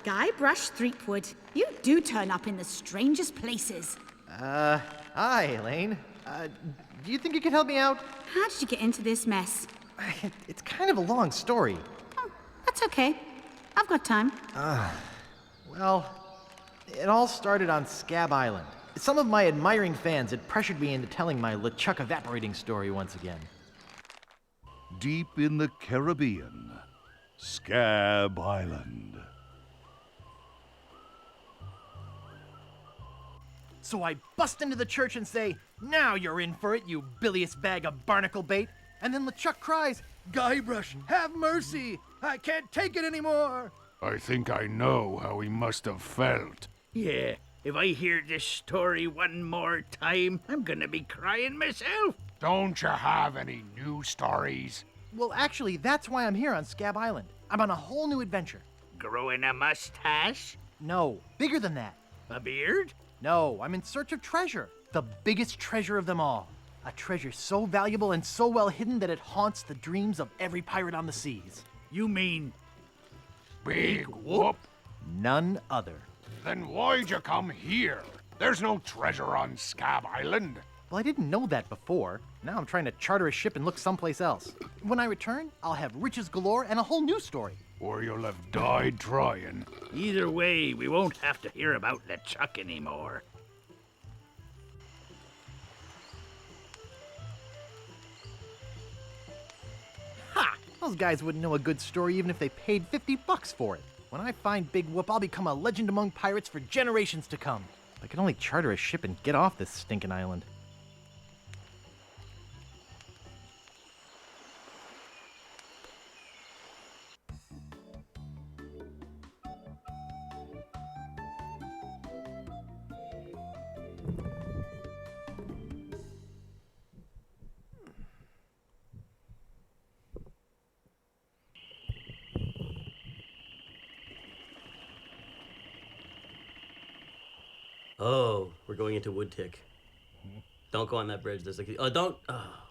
Guybrush Threepwood, you do turn up in the strangest places. Hi, Elaine. Do you think you could help me out? How did you get into this mess? It's kind of a long story. Oh, that's okay. I've got time. Well, it all started on Scab Island. Some of my admiring fans had pressured me into telling my LeChuck evaporating story once again. Deep in the Caribbean, Scab Island. So I bust into the church and say, "Now you're in for it, you bilious bag of barnacle bait." And then LeChuck cries, "Guybrush, have mercy! I can't take it anymore!" I think I know how he must have felt. Yeah, if I hear this story one more time, I'm gonna be crying myself. Don't you have any new stories? Well, actually, that's why I'm here on Scab Island. I'm on a whole new adventure. Growing a mustache? No, bigger than that. A beard? No, I'm in search of treasure. The biggest treasure of them all. A treasure so valuable and so well hidden that it haunts the dreams of every pirate on the seas. You mean Big whoop? None other. Then why'd you come here? There's no treasure on Scab Island. Well, I didn't know that before. Now I'm trying to charter a ship and look someplace else. When I return, I'll have riches galore and a whole new story. Or you'll have died trying. either way, we won't have to hear about LeChuck anymore. Ha! Those guys wouldn't know a good story even if they paid $50 for it. When I find Big Whoop, I'll become a legend among pirates for generations to come. If I could only charter a ship and get off this stinking island. Oh, we're going into Woodtick. Don't go on that bridge. There's like, don't. Oh.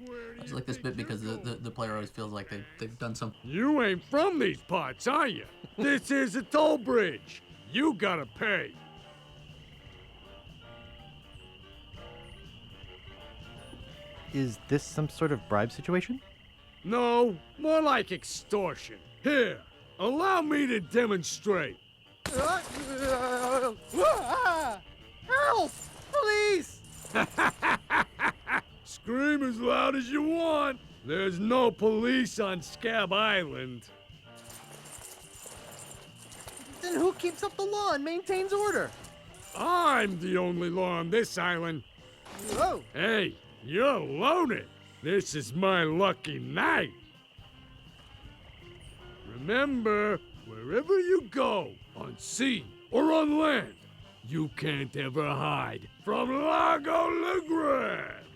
I just like this bit because the player always feels like they've done some. You ain't from these parts, are you? This is a toll bridge. You gotta pay. Is this some sort of bribe situation? No, more like extortion. Here, allow me to demonstrate. Help! Please! Scream as loud as you want. There's no police on Scab Island. Then who keeps up the law and maintains order? I'm the only law on this island. Whoa! Hey, you're loaded. This is my lucky night. Remember, wherever you go, on sea or on land, you can't ever hide from Lago Legrand.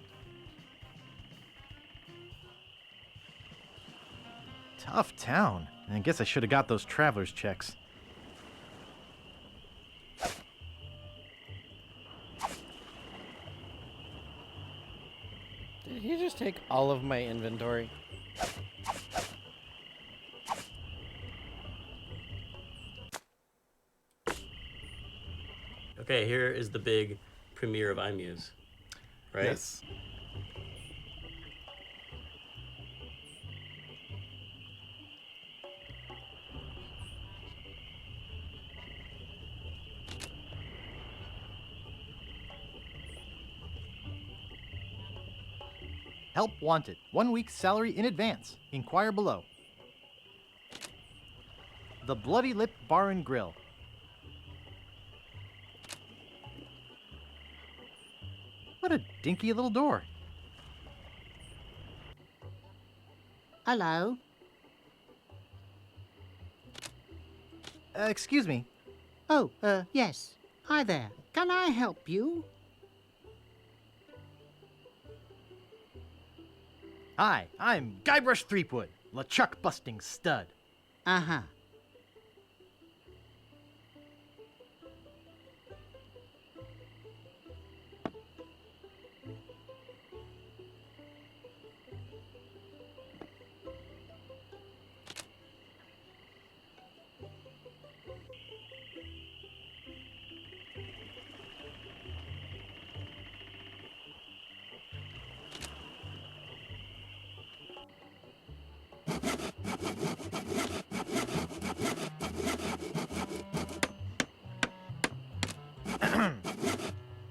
Tough town. I guess I should have got those traveler's checks. Did he just take all of my inventory? Okay, here is the big premiere of iMuse, right? Yes. Help wanted. 1 week's salary in advance. Inquire below. The Bloody Lip Bar and Grill. What a dinky little door. Hello? Excuse me. Oh, yes. Hi there. Can I help you? Hi, I'm Guybrush Threepwood, LeChuck busting stud. Uh-huh.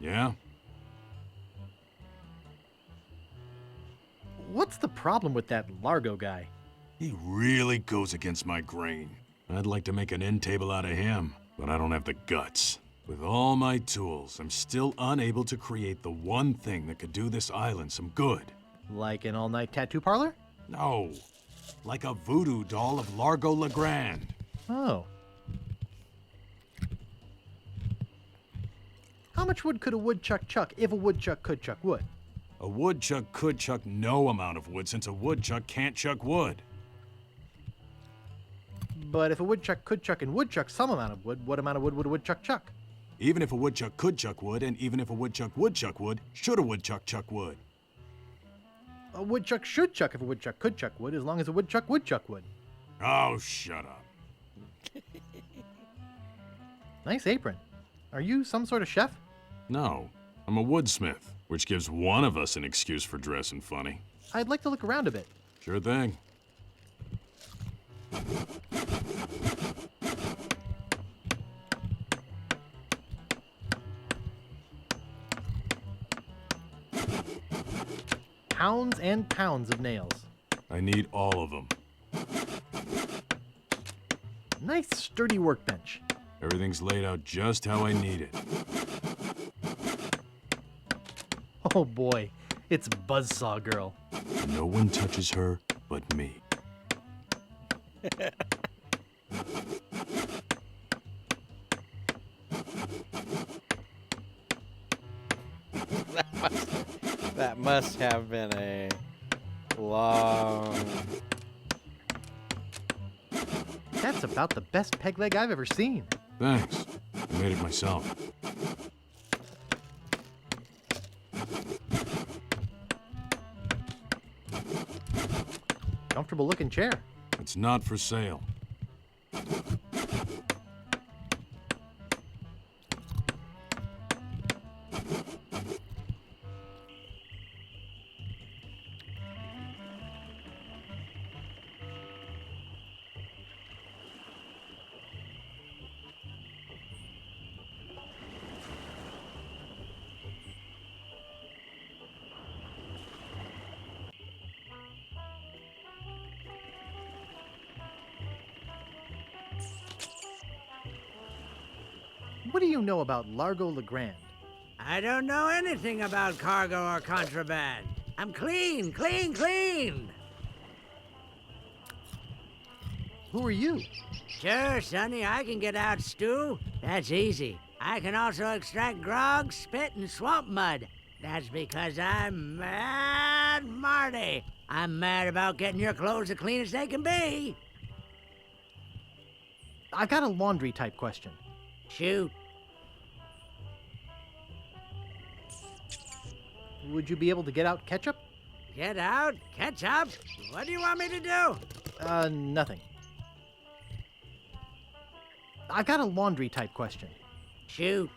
Yeah? What's the problem with that Largo guy? He really goes against my grain. I'd like to make an end table out of him, but I don't have the guts. With all my tools, I'm still unable to create the one thing that could do this island some good. Like an all-night tattoo parlor? No. Like a voodoo doll of Largo Legrand. Oh. How much wood could a woodchuck chuck if a woodchuck could chuck wood? A woodchuck could chuck no amount of wood since a woodchuck can't chuck wood. But if a woodchuck could chuck and would chuck some amount of wood, what amount of wood would a woodchuck chuck? Even if a woodchuck could chuck wood, and even if a woodchuck would chuck wood, should a woodchuck chuck wood? A woodchuck should chuck if a woodchuck could chuck wood, as long as a woodchuck would chuck wood. Oh, shut up. Nice apron. Are you some sort of chef? No, I'm a woodsmith, which gives one of us an excuse for dressing funny. I'd like to look around a bit. Sure thing. Pounds and pounds of nails. I need all of them. Nice sturdy workbench. Everything's laid out just how I need it. Oh boy, it's Buzzsaw Girl. No one touches her but me. That must have been a long... That's about the best peg leg I've ever seen. Thanks. I made it myself. Comfortable looking chair. It's not for sale. What do you know about Largo Legrand? I don't know anything about cargo or contraband. I'm clean, clean, clean. Who are you? Sure, Sonny, I can get out stew. That's easy. I can also extract grog, spit, and swamp mud. That's because I'm Mad Marty. I'm mad about getting your clothes as clean as they can be. I've got a laundry type question. Shoot. Would you be able to get out ketchup? Get out? Catch up? What do you want me to do? Nothing. I've got a laundry type question. Shoot.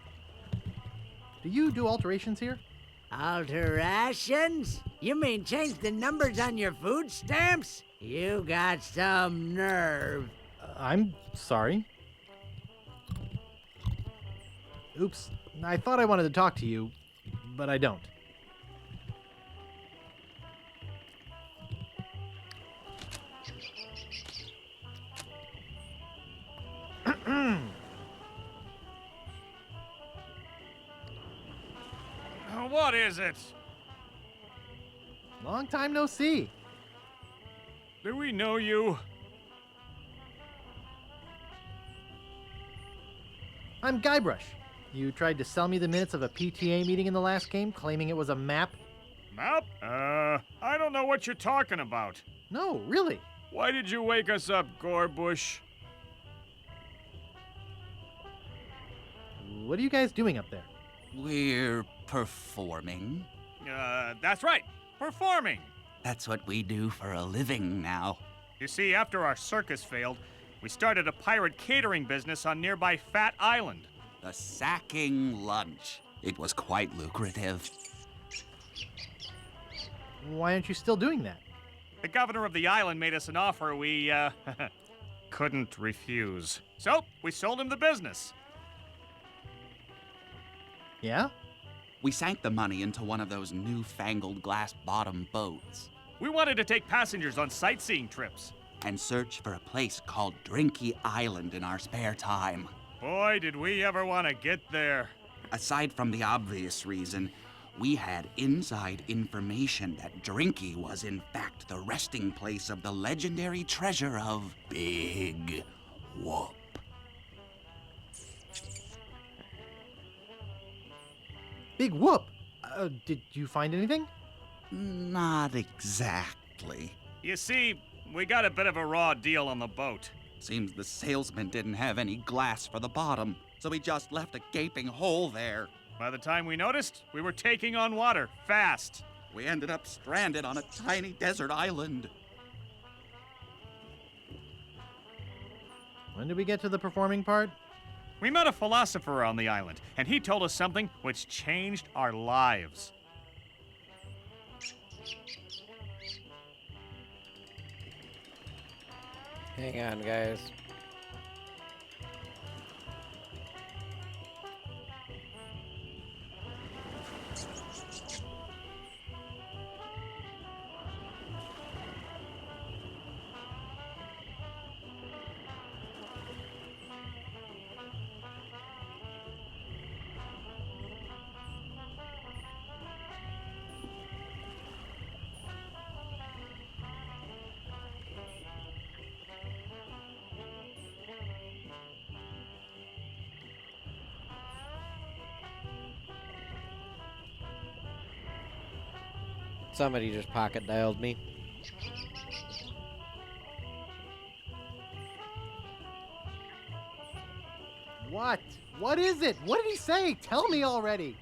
Do you do alterations here? Alterations? You mean change the numbers on your food stamps? You got some nerve. I'm sorry. Oops. I thought I wanted to talk to you, but I don't. What is it? Long time no see. Do we know you? I'm Guybrush. You tried to sell me the minutes of a PTA meeting in the last game, claiming it was a map? Map? I don't know what you're talking about. No, really. Why did you wake us up, Gorbush? What are you guys doing up there? We're performing. That's right. Performing. That's what we do for a living now. You see, after our circus failed, we started a pirate catering business on nearby Fat Island. The Sacking Lunch. It was quite lucrative. Why aren't you still doing that? The governor of the island made us an offer we, couldn't refuse. So, we sold him the business. Yeah? We sank the money into one of those newfangled glass-bottom boats We wanted to take passengers on sightseeing trips. and search for a place called Drinky Island in our spare time. Boy, did we ever want to get there. Aside from the obvious reason, we had inside information that Drinky was in fact the resting place of the legendary treasure of Big Whoop. Big whoop! Did you find anything? Not exactly. You see, we got a bit of a raw deal on the boat. Seems the salesman didn't have any glass for the bottom, so he just left a gaping hole there. By the time we noticed, we were taking on water, fast. We ended up stranded on a tiny desert island. When did we get to the performing part? We met a philosopher on the island, and he told us something which changed our lives. Hang on, guys. Somebody just pocket dialed me. What? What is it? What did he say? Tell me already.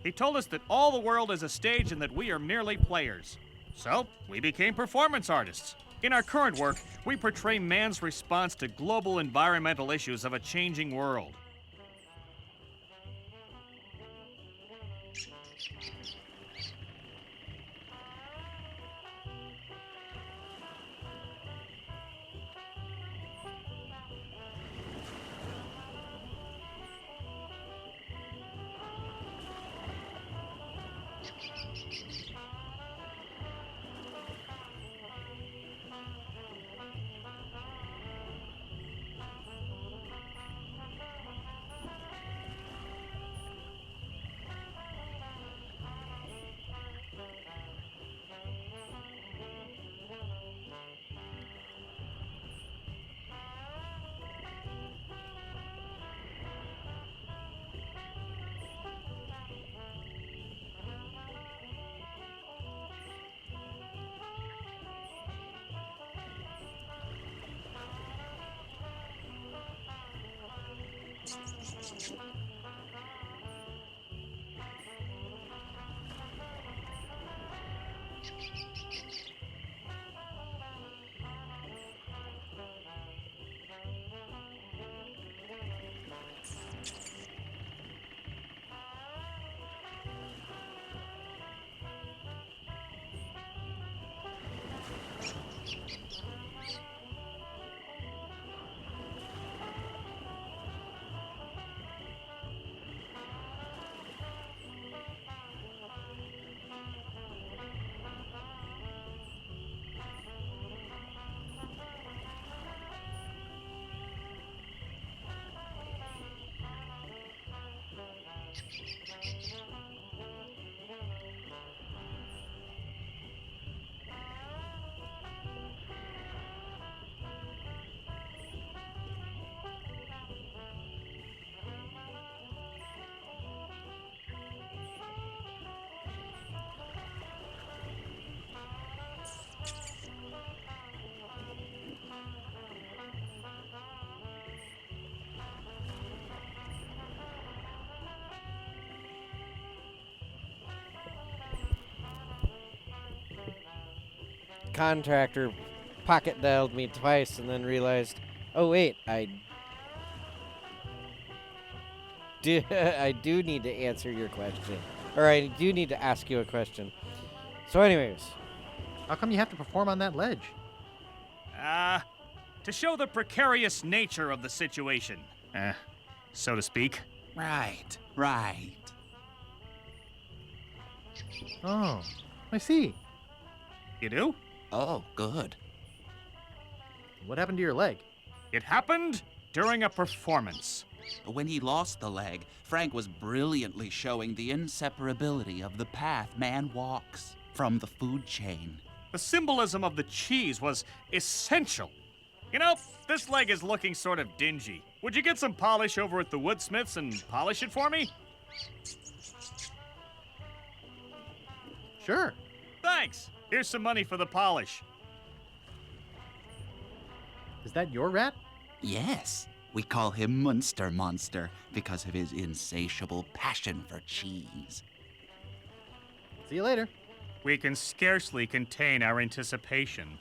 He told us that all the world is a stage and that we are merely players. So, we became performance artists. In our current work, we portray man's response to global environmental issues of a changing world. Contractor pocket dialed me twice and then realized, oh wait, I do need to answer your question. Or I do need to ask you a question. So anyways. How come you have to perform on that ledge? To show the precarious nature of the situation, so to speak. Right, right. Oh, I see. You do? Oh, good. What happened to your leg? It happened during a performance. When he lost the leg, Frank was brilliantly showing the inseparability of the path man walks from the food chain. The symbolism of the cheese was essential. You know, this leg is looking sort of dingy. Would you get some polish over at the Woodsmiths and polish it for me? Sure. Thanks. Here's some money for the polish. Is that your rat? Yes, we call him Munster Monster because of his insatiable passion for cheese. See you later. We can scarcely contain our anticipation.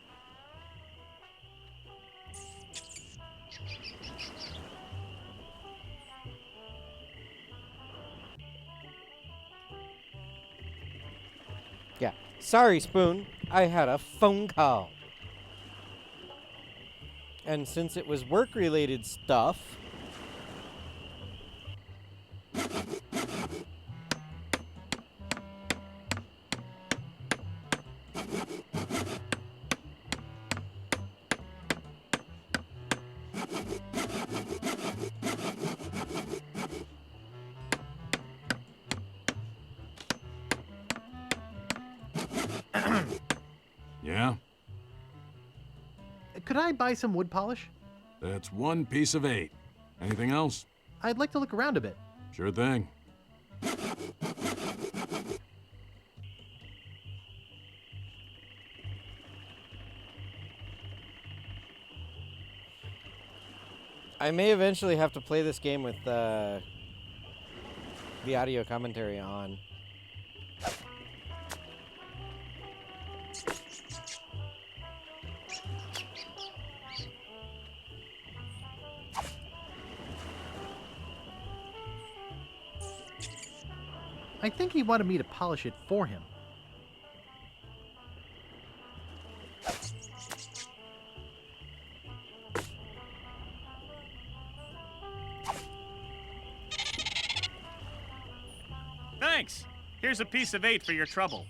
Yeah. Sorry, Spoon. I had a phone call. And since it was work-related stuff... Yeah? Could I buy some wood polish? That's 1 piece of 8. Anything else? I'd like to look around a bit. Sure thing. I may eventually have to play this game with the audio commentary on. I think he wanted me to polish it for him. Thanks. Here's a piece of 8 for your trouble.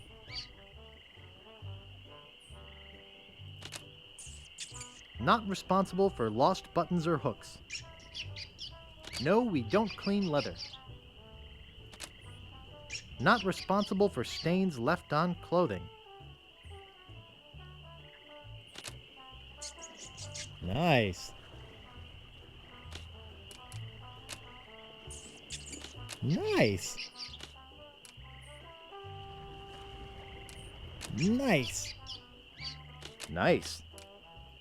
Not responsible for lost buttons or hooks. No, we don't clean leather. Not responsible for stains left on clothing. Nice. Nice. Nice. Nice.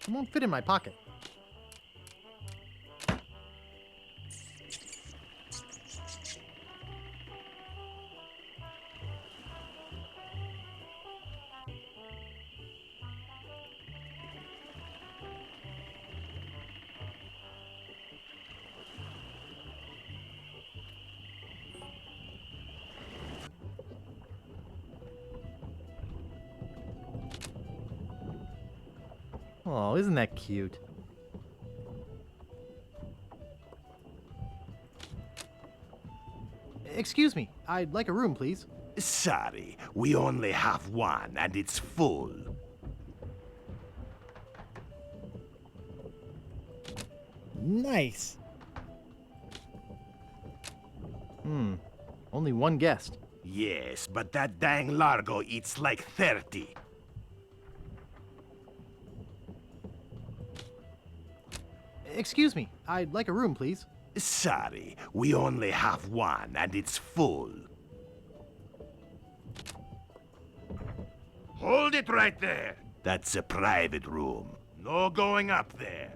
It won't fit in my pocket. Oh, isn't that cute? Excuse me, I'd like a room, please. Sorry, we only have one and it's full. Nice. Only one guest. Yes, but that dang Largo eats like 30. Excuse me, I'd like a room, please. Sorry, we only have one and it's full. Hold it right there. That's a private room. No going up there.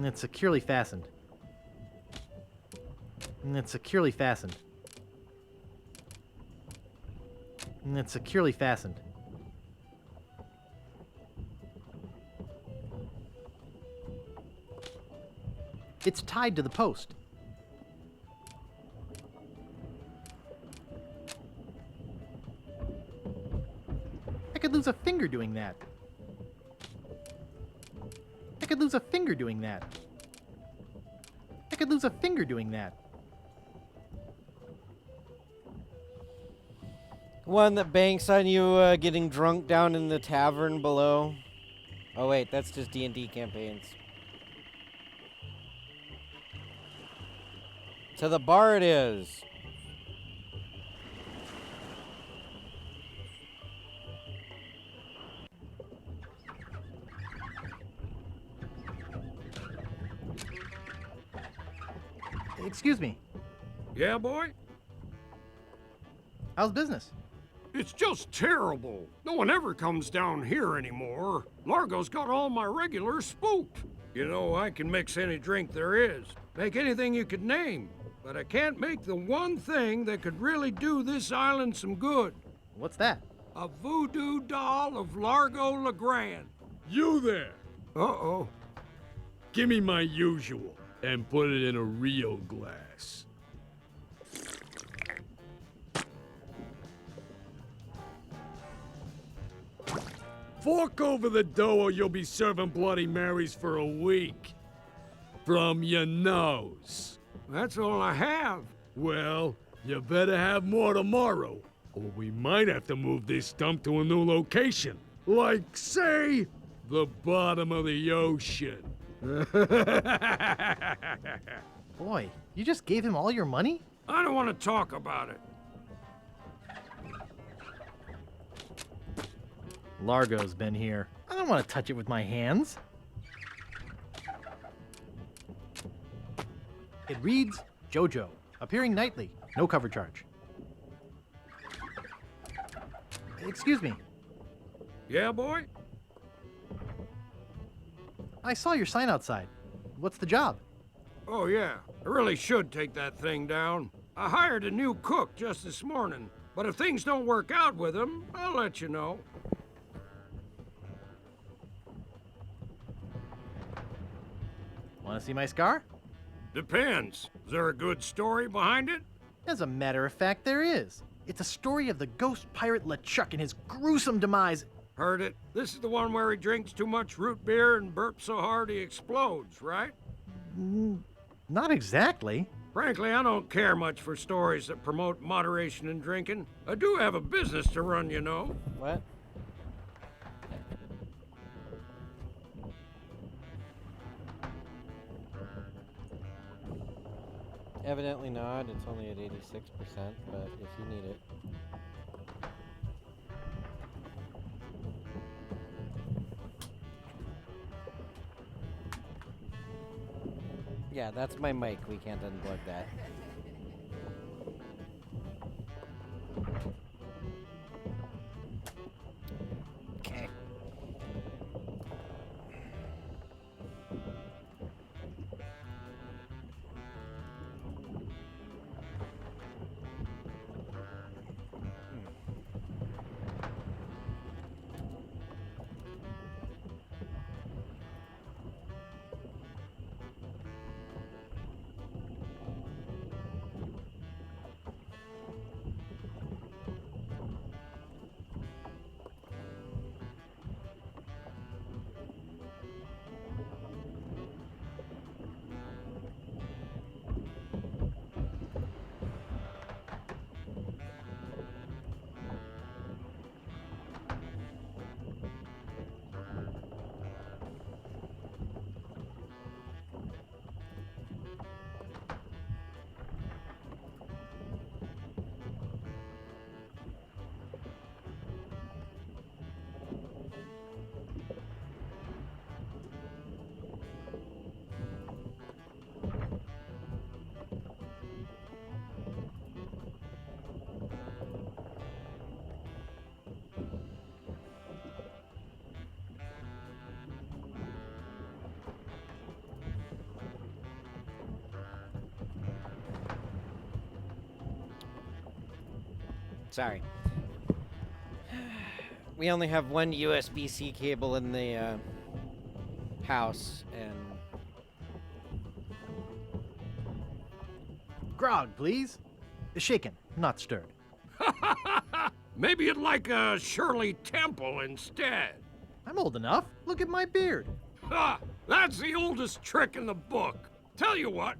It's securely fastened. It's securely fastened. It's securely fastened. It's tied to the post. I could lose a finger doing that. could lose a finger doing that. I could lose a finger doing that. One that banks on you getting drunk down in the tavern below. Oh wait, that's just D&D campaigns. To the bar it is. Excuse me. Yeah, boy? How's business? It's just terrible. No one ever comes down here anymore. Largo's got all my regulars spooked. You know, I can mix any drink there is, make anything you could name, but I can't make the one thing that could really do this island some good. What's that? A voodoo doll of Largo LeGrand. You there? Uh-oh. Give me my usual and put it in a real glass. Fork over the dough or you'll be serving Bloody Marys for a week. From your nose. That's all I have. Well, you better have more tomorrow, or we might have to move this dump to a new location. Like, say, the bottom of the ocean. Boy, you just gave him all your money? I don't want to talk about it. Largo's been here. I don't want to touch it with my hands. It reads, JoJo, appearing nightly, no cover charge. Excuse me. Yeah, boy? I saw your sign outside. What's the job? Oh, yeah. I really should take that thing down. I hired a new cook just this morning, but if things don't work out with him, I'll let you know. Want to see my scar? Depends. Is there a good story behind it? As a matter of fact, there is. It's a story of the ghost pirate LeChuck and his gruesome demise. Heard it. This is the one where he drinks too much root beer and burps so hard he explodes, right? Not exactly. Frankly, I don't care much for stories that promote moderation in drinking. I do have a business to run, you know. What? Evidently not. It's only at 86%, but if you need it. Yeah, that's my mic. We can't unplug that. Okay. Sorry. We only have one USB-C cable in the house, and... Grog, please. Shaken, not stirred. Maybe you'd like a Shirley Temple instead. I'm old enough. Look at my beard. Ha! That's the oldest trick in the book. Tell you what,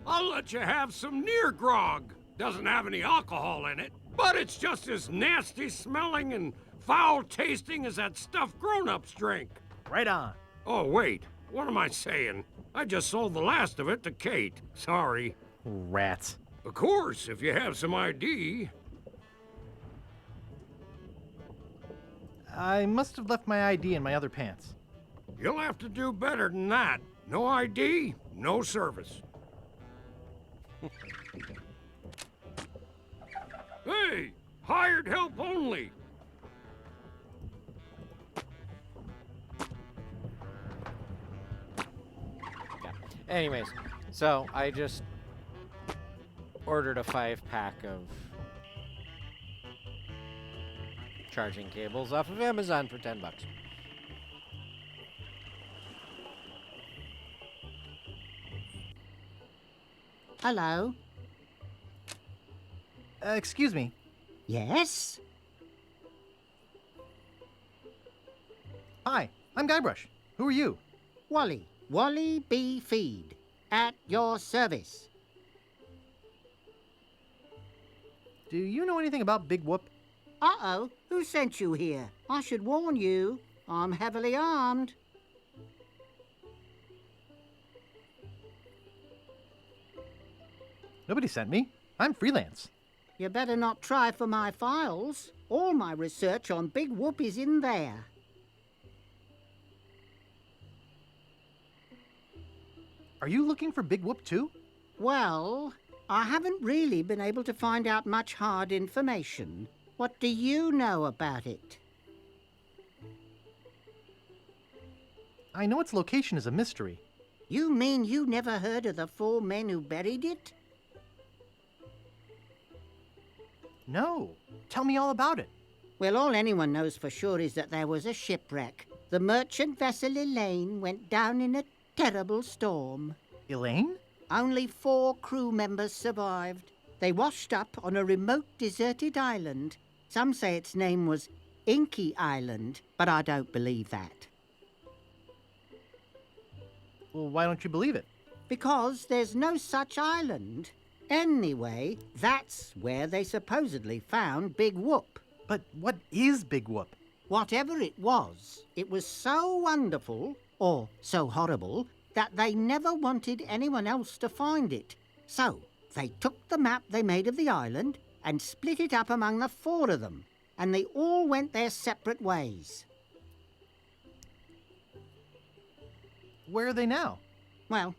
I'll let you have some near grog. Doesn't have any alcohol in it, but it's just as nasty smelling and foul tasting as that stuff grown-ups drink. Right on. Oh, wait. What am I saying? I just sold the last of it to Kate. Sorry. Rats. Of course, if you have some ID. I must have left my ID in my other pants. You'll have to do better than that. No ID, no service. Hey, hired help only. Anyways, so I just ordered a 5-pack of charging cables off of Amazon for $10. Hello? Excuse me. Yes? Hi, I'm Guybrush. Who are you? Wally. Wally B. Feed. At your service. Do you know anything about Big Whoop? Uh-oh. Who sent you here? I should warn you. I'm heavily armed. Nobody sent me. I'm freelance. You better not try for my files. All my research on Big Whoop is in there. Are you looking for Big Whoop too? Well, I haven't really been able to find out much hard information. What do you know about it? I know its location is a mystery. You mean you never heard of the 4 men who buried it? No. Tell me all about it. Well, all anyone knows for sure is that there was a shipwreck. The merchant vessel Elaine went down in a terrible storm. Elaine? Only 4 crew members survived. They washed up on a remote, deserted island. Some say its name was Inky Island, but I don't believe that. Well, why don't you believe it? Because there's no such island. Anyway, that's where they supposedly found Big Whoop. But what is Big Whoop? Whatever it was so wonderful, or so horrible, that they never wanted anyone else to find it. So, they took the map they made of the island and split it up among the 4 of them, and they all went their separate ways. Where are they now? Well,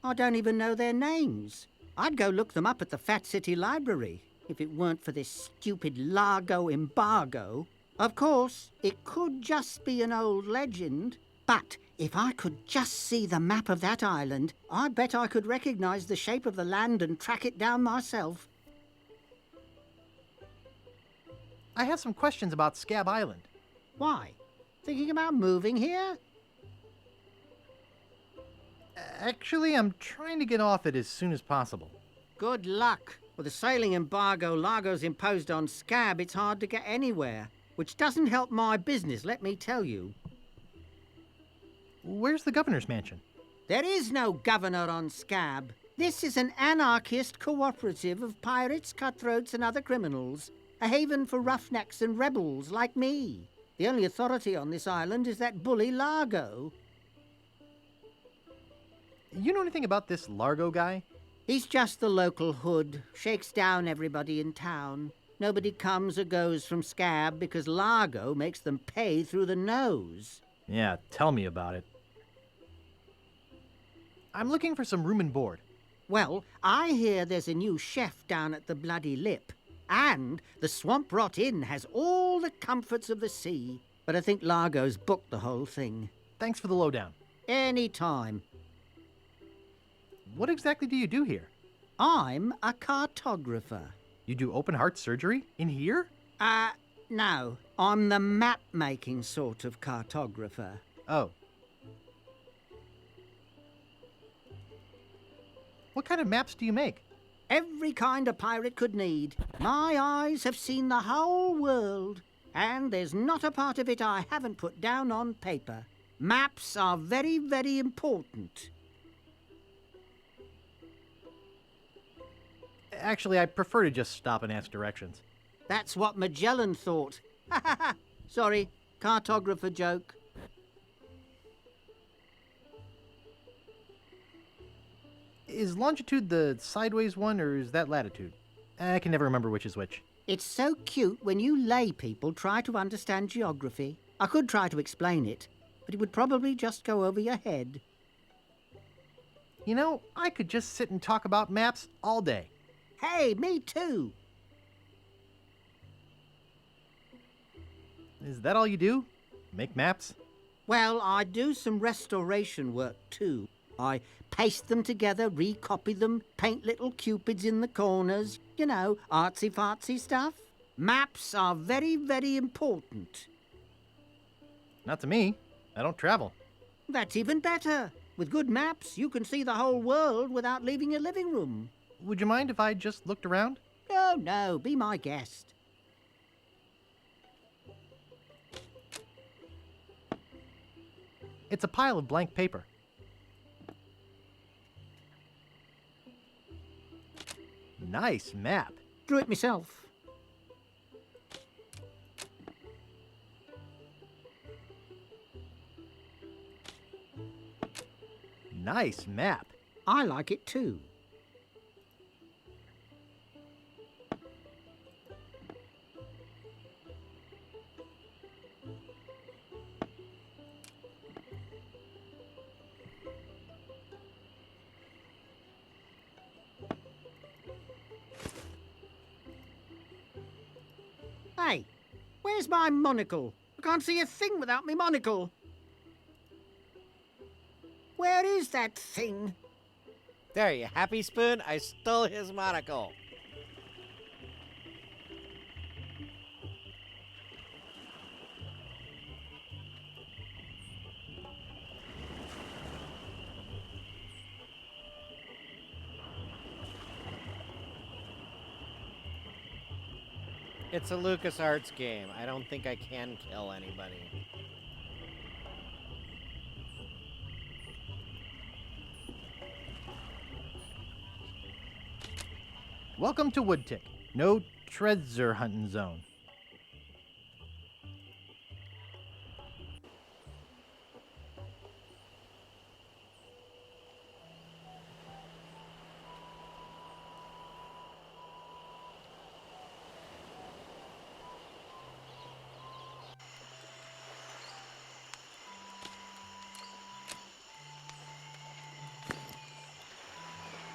I don't even know their names. I'd go look them up at the Fat City Library, if it weren't for this stupid Largo embargo. Of course, it could just be an old legend, but if I could just see the map of that island, I bet I could recognize the shape of the land and track it down myself. I have some questions about Scab Island. Why? Thinking about moving here? Actually, I'm trying to get off it as soon as possible. Good luck. With the sailing embargo Largo's imposed on Scab, it's hard to get anywhere. Which doesn't help my business, let me tell you. Where's the governor's mansion? There is no governor on Scab. This is an anarchist cooperative of pirates, cutthroats, and other criminals. A haven for roughnecks and rebels like me. The only authority on this island is that bully Largo. You know anything about this Largo guy? He's just the local hood. Shakes down everybody in town. Nobody comes or goes from Scab because Largo makes them pay through the nose. Yeah, tell me about it. I'm looking for some room and board. Well, I hear there's a new chef down at the Bloody Lip. And the Swamp Rot Inn has all the comforts of the sea. But I think Largo's booked the whole thing. Thanks for the lowdown. Any time. What exactly do you do here? I'm a cartographer. You do open heart surgery? In here? No. I'm the map-making sort of cartographer. Oh. What kind of maps do you make? Every kind a pirate could need. My eyes have seen the whole world, and there's not a part of it I haven't put down on paper. Maps are very, very important. Actually, I prefer to just stop and ask directions. That's what Magellan thought. Ha ha ha! Sorry, cartographer joke. Is longitude the sideways one, or is that latitude? I can never remember which is which. It's so cute when you lay people try to understand geography. I could try to explain it, but it would probably just go over your head. You know, I could just sit and talk about maps all day. Hey, me too. Is that all you do? Make maps? Well, I do some restoration work too. I paste them together, recopy them, paint little cupids in the corners. You know, artsy-fartsy stuff. Maps are very, very important. Not to me. I don't travel. That's even better. With good maps, you can see the whole world without leaving your living room. Would you mind if I just looked around? No, no, be my guest. It's a pile of blank paper. Nice map. Drew it myself. Nice map. I like it too. Hey, where's my monocle? I can't see a thing without me monocle. Where is that thing? There, you happy, Spoon? I stole his monocle. It's a LucasArts game. I don't think I can kill anybody. Welcome to Woodtick. No treasure hunting zone.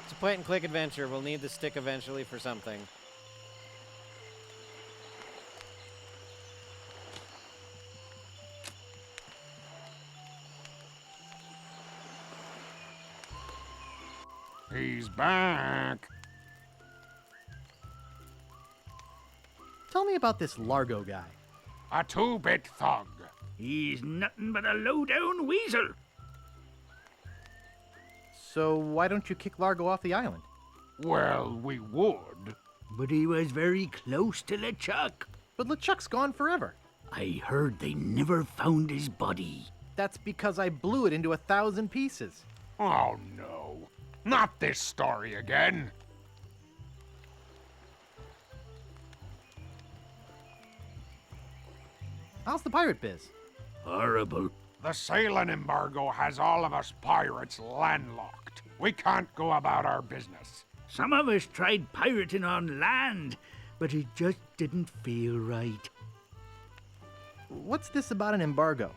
It's a point-and-click adventure. We'll need the stick eventually for something. He's back. Tell me about this Largo guy. A two-bit thug. He's nothing but a low-down weasel. So why don't you kick Largo off the island? Well, we would. But he was very close to LeChuck. But LeChuck's gone forever. I heard they never found his body. That's because I blew it into 1,000 pieces. Oh, no. Not this story again. How's the pirate biz? Horrible. The sailing embargo has all of us pirates landlocked. We can't go about our business. Some of us tried pirating on land, but it just didn't feel right. What's this about an embargo?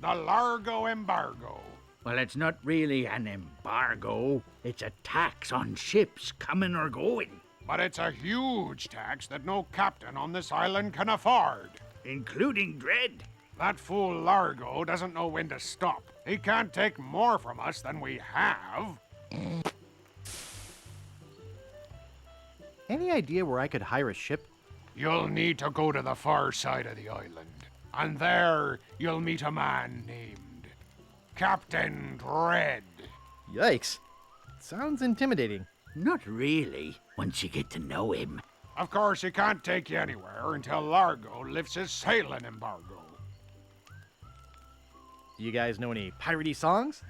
The Largo embargo. Well, it's not really an embargo. It's a tax on ships coming or going. But it's a huge tax that no captain on this island can afford. Including Dread. That fool Largo doesn't know when to stop. He can't take more from us than we have. Any idea where I could hire a ship? You'll need to go to the far side of the island. And there, you'll meet a man named Captain Dread. Yikes. Sounds intimidating. Not really, once you get to know him. Of course, he can't take you anywhere until Largo lifts his sailing embargo. Do you guys know any piratey songs?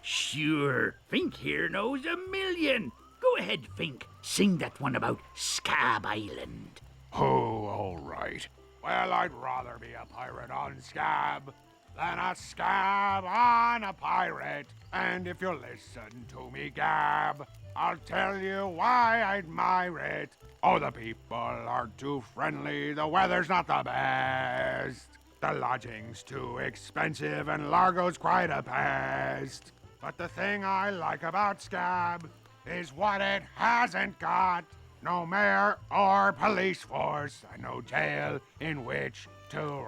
Sure, Fink here knows a million. Go ahead, Fink. Sing that one about Scab Island. Oh, all right. Well, I'd rather be a pirate on Scab than a scab on a pirate. And if you'll listen to me gab, I'll tell you why I admire it. Oh, the people are too friendly, the weather's not the best. The lodging's too expensive and Largo's quite a pest. But the thing I like about Scab is what it hasn't got. No mayor or police force, and no jail in which to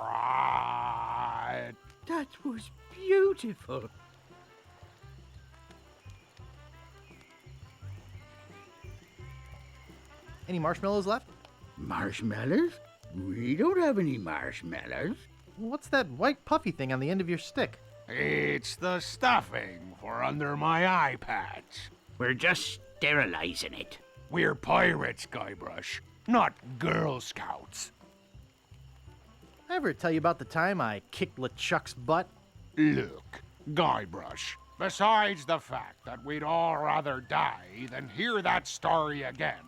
ride. That was beautiful. Any marshmallows left? Marshmallows? We don't have any marshmallows. What's that white puffy thing on the end of your stick? It's the stuffing for under my eye patch. We're just sterilizing it. We're pirates, Guybrush, not Girl Scouts. I ever tell you about the time I kicked LeChuck's butt? Look, Guybrush, besides the fact that we'd all rather die than hear that story again,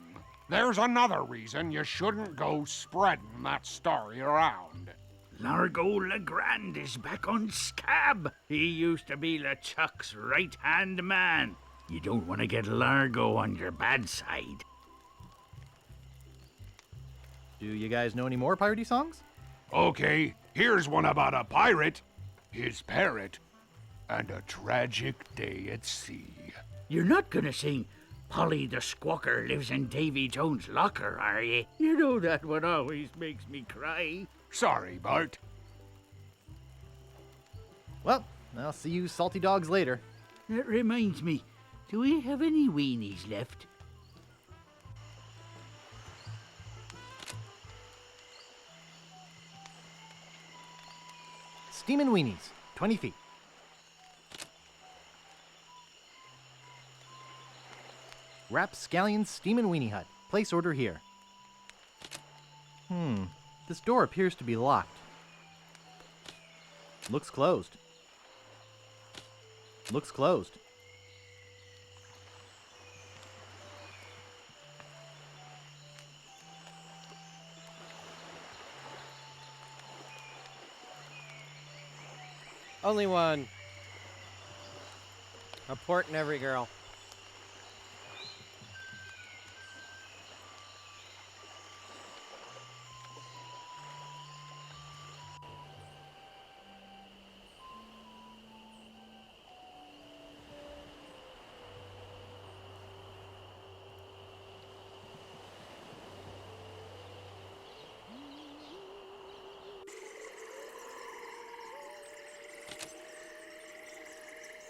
there's another reason you shouldn't go spreading that story around. Largo Legrand is back on Scab. He used to be LeChuck's right-hand man. You don't want to get Largo on your bad side. Do you guys know any more piratey songs? Okay, here's one about a pirate, his parrot, and a tragic day at sea. You're not gonna sing Polly the Squawker lives in Davy Jones' locker, are you? You know that one always makes me cry. Sorry, Bart. Well, I'll see you salty dogs later. That reminds me, do we have any weenies left? Steamin' Weenies, 20 feet. Rapscallion Steamin' Weenie Hut. Place order here. This door appears to be locked. Looks closed. Looks closed. Only one. A port in every girl.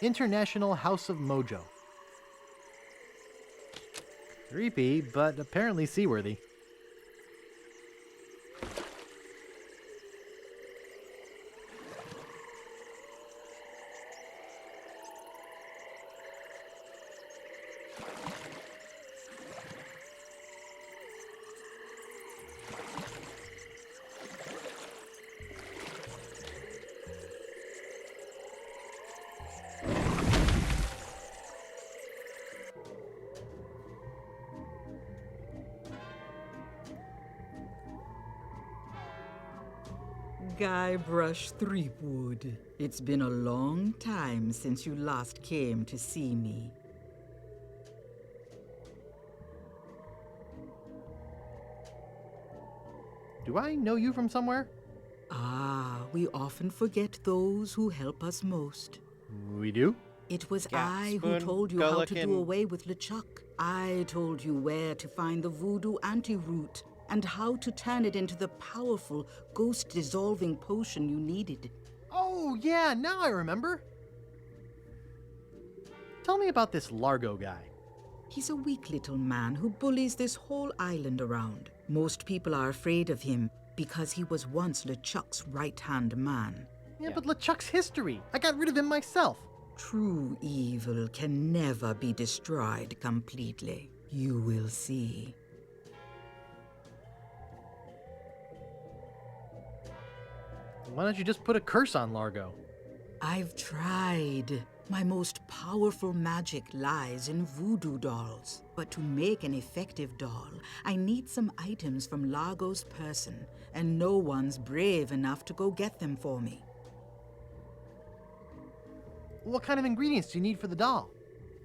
International House of Mojo. Creepy, but apparently seaworthy. Guybrush Threepwood, it's been a long time since you last came to see me. Do I know you from somewhere? Ah, we often forget those who help us most. We do? It was Gap I who spoon, told you go how to looking. do away with LeChuck. I told you where to find the voodoo antiroot and how to turn it into the powerful ghost-dissolving potion you needed. Oh, yeah, now I remember. Tell me about this Largo guy. He's a weak little man who bullies this whole island around. Most people are afraid of him because he was once LeChuck's right-hand man. Yeah, but LeChuck's history. I got rid of him myself. True evil can never be destroyed completely. You will see. Why don't you just put a curse on Largo? I've tried. My most powerful magic lies in voodoo dolls. But to make an effective doll, I need some items from Largo's person, and no one's brave enough to go get them for me. What kind of ingredients do you need for the doll?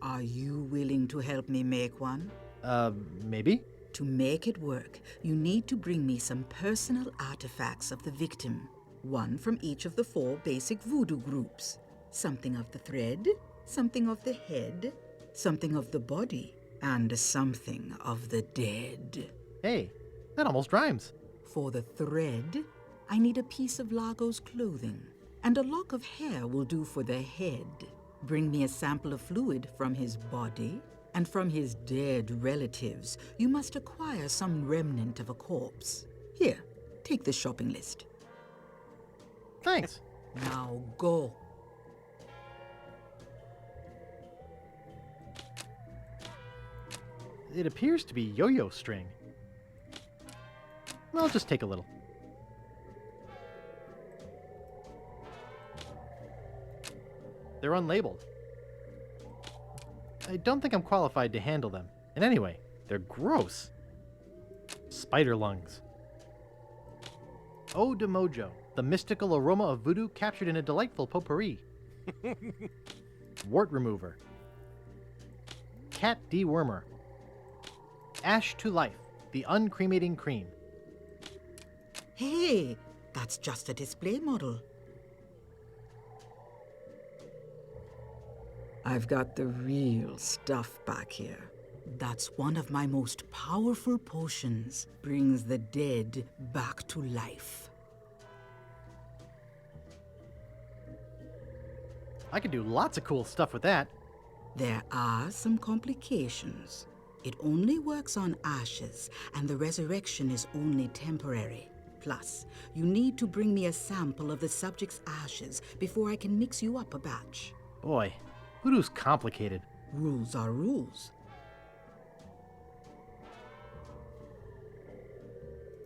Are you willing to help me make one? Maybe? To make it work, you need to bring me some personal artifacts of the victim. One from each of the 4 basic voodoo groups. Something of the thread, something of the head, something of the body, and something of the dead. Hey, that almost rhymes. For the thread, I need a piece of Largo's clothing, and a lock of hair will do for the head. Bring me a sample of fluid from his body, and from his dead relatives, you must acquire some remnant of a corpse. Here, take the shopping list. Thanks. Now go. It appears to be yo-yo string. I'll just take a little. They're unlabeled. I don't think I'm qualified to handle them. And anyway, they're gross. Spider lungs. Eau de Mojo, the mystical aroma of voodoo captured in a delightful potpourri. Wart remover. Cat dewormer. Ash to life, the uncremating cream. Hey, that's just a display model. I've got the real stuff back here. That's one of my most powerful potions. Brings the dead back to life. I could do lots of cool stuff with that. There are some complications. It only works on ashes, and the resurrection is only temporary. Plus, you need to bring me a sample of the subject's ashes before I can mix you up a batch. Boy, voodoo's complicated. Rules are rules.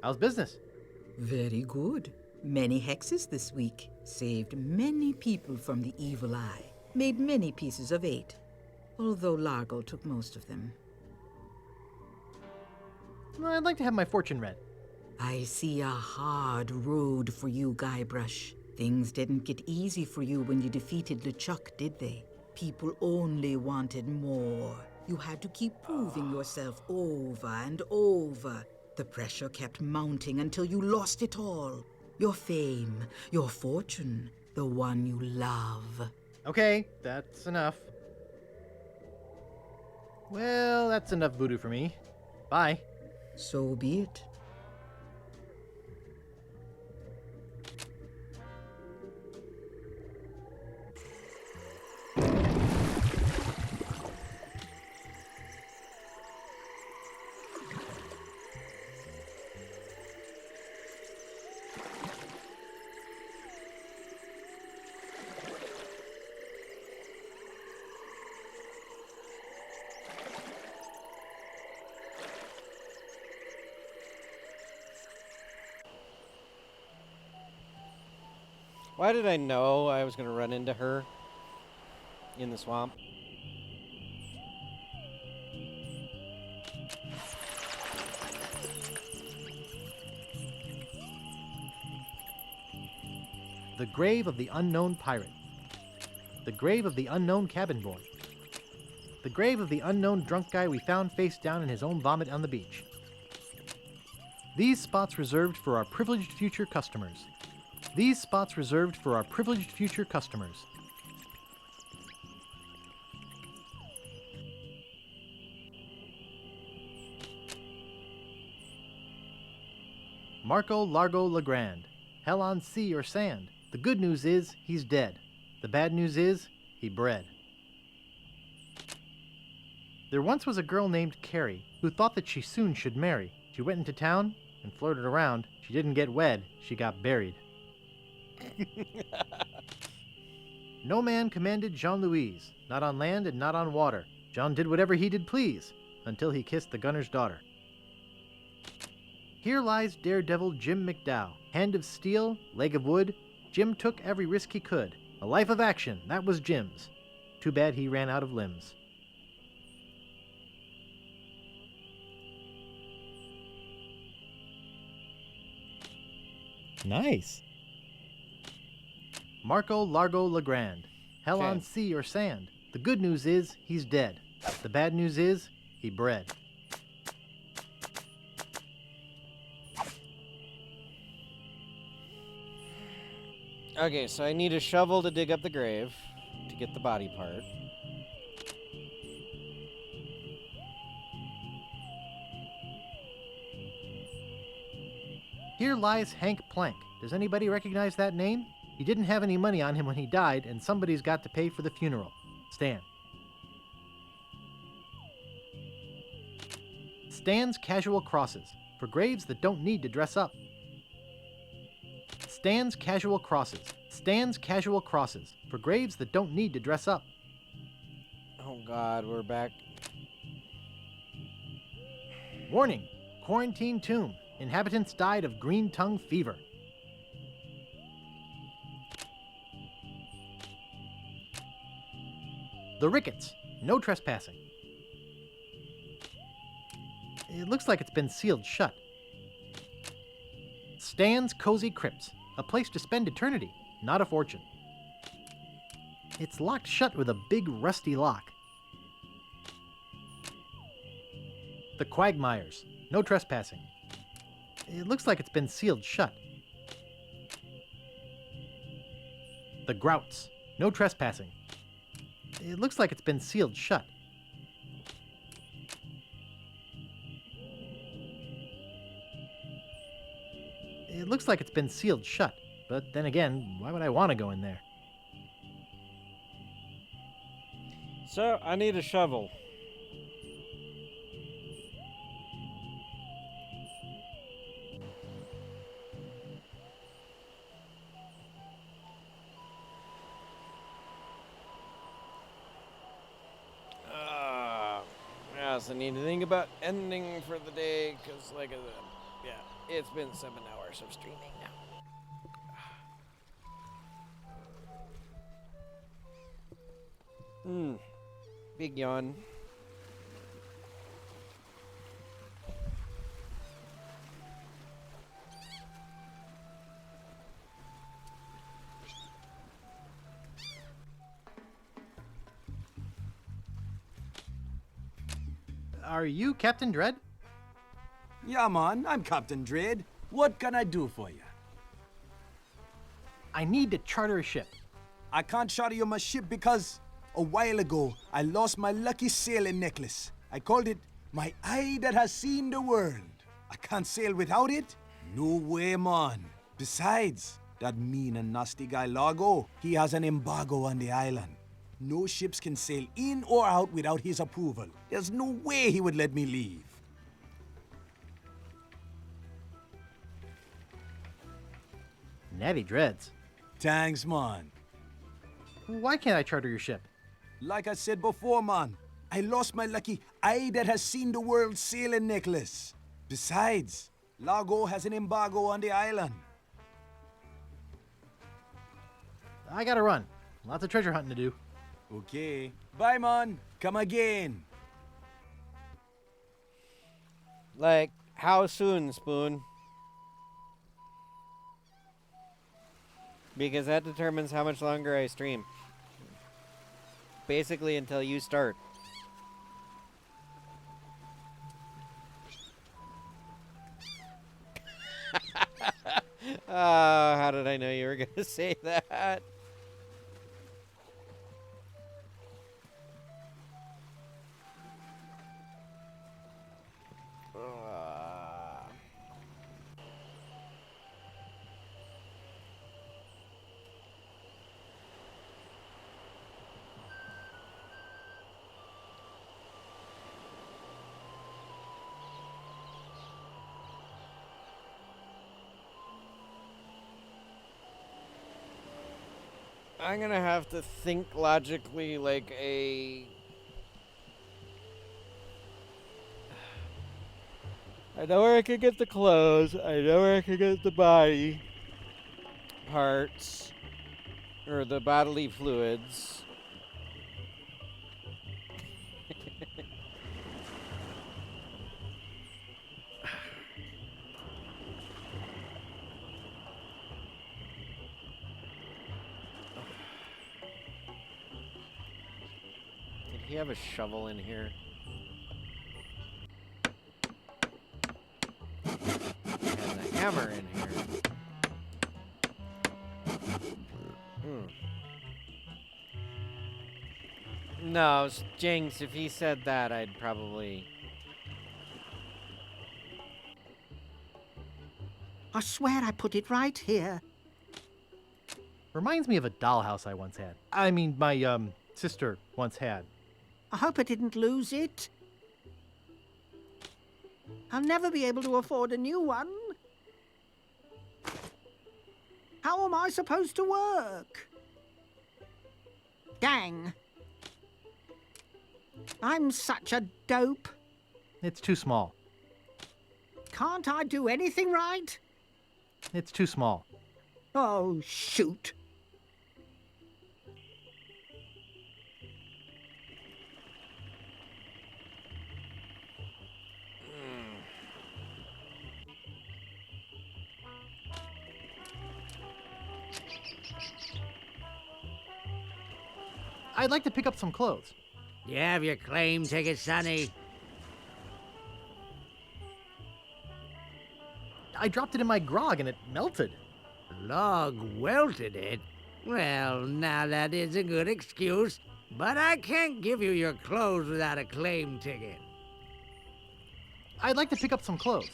How's business? Very good. Many hexes this week. Saved many people from the evil eye. Made many pieces of 8. Although Largo took most of them. I'd like to have my fortune read. I see a hard road for you, Guybrush. Things didn't get easy for you when you defeated LeChuck, did they? People only wanted more. You had to keep proving yourself over and over. The pressure kept mounting until you lost it all. Your fame, your fortune, the one you love. Okay, that's enough. Well, that's enough voodoo for me. Bye. So be it. Why did I know I was going to run into her in the swamp? The grave of the unknown pirate. The grave of the unknown cabin boy. The grave of the unknown drunk guy we found face down in his own vomit on the beach. These spots reserved for our privileged future customers. These spots reserved for our privileged future customers. Marco Largo Legrand. Hell on sea or sand. The good news is he's dead. The bad news is he bred. There once was a girl named Carrie who thought that she soon should marry. She went into town and flirted around. She didn't get wed, she got buried. No man commanded Jean-Louise, not on land and not on water. John did whatever he did please, until he kissed the gunner's daughter. Here lies daredevil Jim McDowell, hand of steel, leg of wood. Jim took every risk he could. A life of action, that was Jim's. Too bad he ran out of limbs. Nice. Marco Largo Legrand. Hell on Okay. sea or sand. The good news is he's dead. The bad news is he bred. Okay, so I need a shovel to dig up the grave to get the body part. Here lies Hank Plank. Does anybody recognize that name? He didn't have any money on him when he died, and somebody's got to pay for the funeral. Stan. Stan's Casual Crosses. For graves that don't need to dress up. Stan's Casual Crosses. Stan's Casual Crosses. For graves that don't need to dress up. Oh god, we're back. Warning! Quarantine tomb. Inhabitants died of green tongue fever. The Ricketts. No trespassing. It looks like it's been sealed shut. Stan's Cozy Crypts. A place to spend eternity, not a fortune. It's locked shut with a big rusty lock. The Quagmires. No trespassing. It looks like it's been sealed shut. The Grouts. No trespassing. It looks like it's been sealed shut. It looks like it's been sealed shut. But then again, why would I want to go in there? So, I need a shovel. I also need to think about ending for the day, because, like I said, yeah, it's been 7 hours of streaming now. Big yawn. Are you Captain Dread? Yeah, man, I'm Captain Dread. What can I do for you? I need to charter a ship. I can't charter you my ship because a while ago I lost my lucky sailing necklace. I called it my eye that has seen the world. I can't sail without it? No way, man. Besides, that mean and nasty guy Largo, he has an embargo on the island. No ships can sail in or out without his approval. There's no way he would let me leave. Natty Dreads. Thanks, man. Why can't I charter your ship? Like I said before, man, I lost my lucky eye that has seen the world sailing necklace. Besides, Largo has an embargo on the island. I gotta run. Lots of treasure hunting to do. Okay. Bye, man. Come again. Like, how soon, Spoon? Because that determines how much longer I stream. Basically until you start. How did I know you were going to say that? I'm gonna have to think logically like a... I know where I could get the clothes. I know where I could get the body parts. or the bodily fluids. Did he have a shovel in here? He has a hammer in here. No, Jinx, if he said that, I'd probably... I swear I put it right here. Reminds me of a dollhouse I once had. I mean, my, sister once had. I hope I didn't lose it. I'll never be able to afford a new one. How am I supposed to work? Dang. I'm such a dope. It's too small. Can't I do anything right? It's too small. Oh, shoot. I'd like to pick up some clothes. You have your claim ticket, Sonny. I dropped it in my grog and it melted. Log welted it? Well, now that is a good excuse, but I can't give you your clothes without a claim ticket. I'd like to pick up some clothes.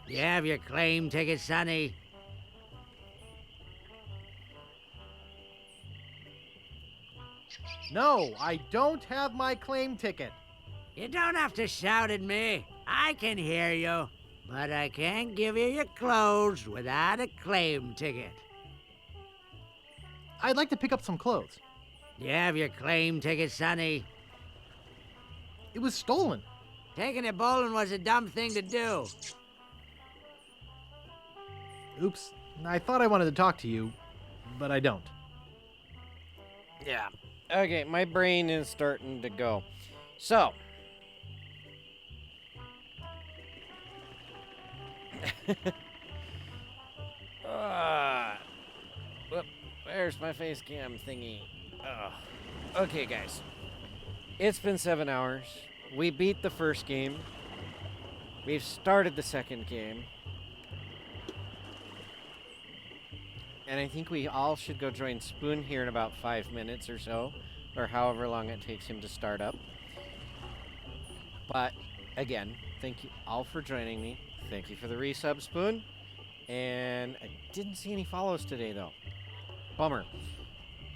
You have your claim ticket, Sonny. No, I don't have my claim ticket. You don't have to shout at me. I can hear you. But I can't give you your clothes without a claim ticket. I'd like to pick up some clothes. You have your claim ticket, Sonny. It was stolen. Taking it bowling was a dumb thing to do. Oops. I thought I wanted to talk to you, but I don't. Yeah. Okay, my brain is starting to go. So. Whoop, where's my face cam thingy? Okay, guys. It's been 7 hours. We beat the first game. We've started the second game. And I think we all should go join Spoon here in about 5 minutes or so, or however long it takes him to start up. But, again, thank you all for joining me. Thank you for the resub, Spoon. And I didn't see any follows today, though. Bummer.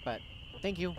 But, thank you.